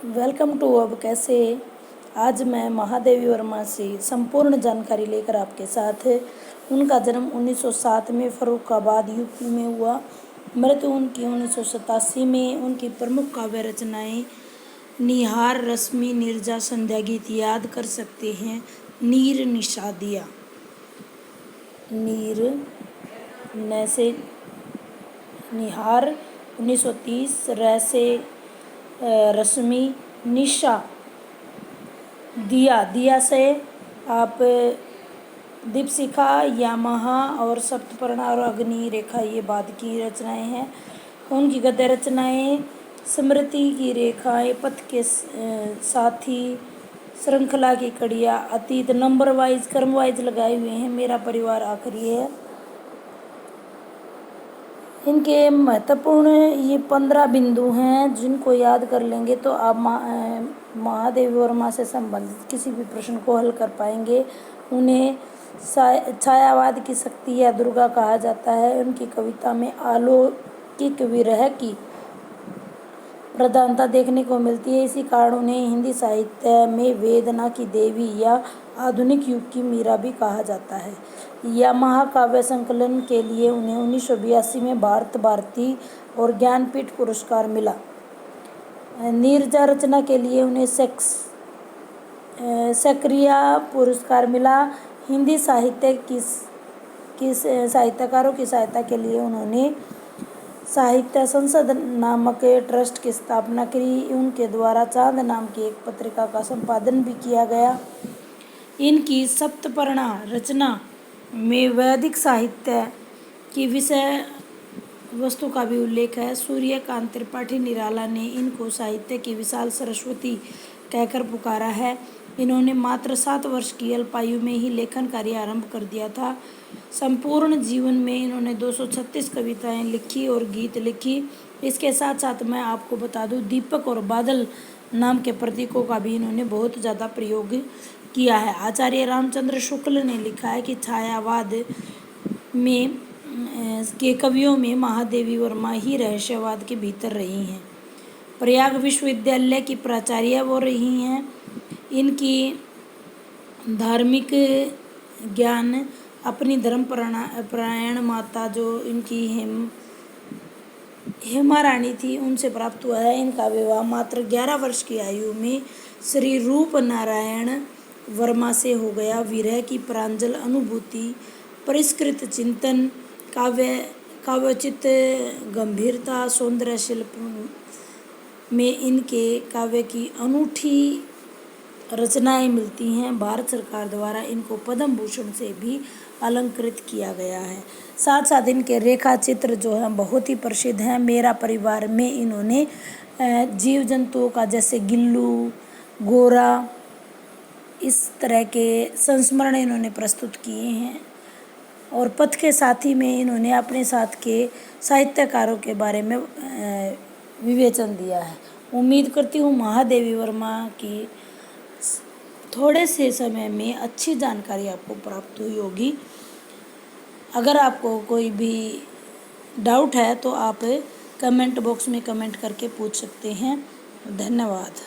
Welcome to अब कैसे। आज मैं महादेवी वर्मा से संपूर्ण जानकारी लेकर आपके साथ है। उनका जन्म 1907 में फर्रुखाबाद यूपी में हुआ। मृत्यु उनकी 1987 में। उनकी प्रमुख काव्य रचनाएं निहार, रश्मि, नीरजा, संध्या गीत याद कर सकते हैं। नीर निषादिया, नीर न से निहार 1930, र से रश्मि, निशा, दिया, दिया से आप दीपशिखा, यामाहा और सप्तपर्णा और अग्नि रेखा, ये बाद की रचनाएं हैं। उनकी गद्य रचनाएं स्मृति की रेखाएं, पथ के साथी, श्रृंखला की कड़ियाँ, अतीत, नंबर वाइज क्रम वाइज लगाए हुए हैं। मेरा परिवार आखिरी है। इनके महत्वपूर्ण ये 15 बिंदु हैं जिनको याद कर लेंगे तो आप महादेवी वर्मा से संबंधित किसी भी प्रश्न को हल कर पाएंगे। उन्हें छायावाद की शक्ति या दुर्गा कहा जाता है। उनकी कविता में अलौकिक विरह की प्रधानता देखने को मिलती है। इसी कारण उन्हें हिंदी साहित्य में वेदना की देवी या आधुनिक युग की मीरा भी कहा जाता है। यामाहा काव्य संकलन के लिए उन्हें 1982 में भारत भारती और ज्ञानपीठ पुरस्कार मिला। नीरजा रचना के लिए उन्हें सक्रिया पुरस्कार मिला। हिंदी साहित्य की साहित्यकारों की सहायता के लिए उन्होंने साहित्य संसद नामक ट्रस्ट की स्थापना की। उनके द्वारा चांद नाम की एक पत्रिका का संपादन भी किया गया। इनकी सप्तपर्णा रचना में वैदिक साहित्य की विषय वस्तु का भी उल्लेख है। सूर्यकांत त्रिपाठी निराला ने इनको साहित्य की विशाल सरस्वती कहकर पुकारा है। इन्होंने मात्र 7 वर्ष की अल्पायु में ही लेखन कार्य आरंभ कर दिया था। संपूर्ण जीवन में इन्होंने 236 कविताएं लिखी और गीत लिखी। इसके साथ साथ मैं आपको बता दूं, दीपक और बादल नाम के प्रतीकों का भी इन्होंने बहुत ज़्यादा प्रयोग किया है। आचार्य रामचंद्र शुक्ल ने लिखा है कि छायावाद में के कवियों में महादेवी वर्मा ही रहस्यवाद के भीतर रही हैं। प्रयाग विश्वविद्यालय की प्राचार्य वो रही हैं। इनकी धार्मिक ज्ञान अपनी धर्म परायण माता जो इनकी हेमा रानी थी उनसे प्राप्त हुआ है। इनका विवाह मात्र 11 वर्ष की आयु में श्री रूप नारायण वर्मा से हो गया। विरह की प्रांजल अनुभूति, परिष्कृत चिंतन, काव्योचित गंभीरता, सौंदर्य शिल्प में इनके काव्य की अनूठी रचनाएं मिलती हैं। भारत सरकार द्वारा इनको पद्म भूषण से भी अलंकृत किया गया है। साथ साथ इनके रेखा चित्र जो हैं बहुत ही प्रसिद्ध हैं। मेरा परिवार में इन्होंने जीव जंतुओं का जैसे गिल्लू, गोरा, इस तरह के संस्मरण इन्होंने प्रस्तुत किए हैं। और पथ के साथी में इन्होंने अपने साथ के साहित्यकारों के बारे में विवेचन दिया है। उम्मीद करती हूँ महादेवी वर्मा की थोड़े से समय में अच्छी जानकारी आपको प्राप्त हुई होगी। अगर आपको कोई भी डाउट है तो आप कमेंट बॉक्स में कमेंट करके पूछ सकते हैं। धन्यवाद।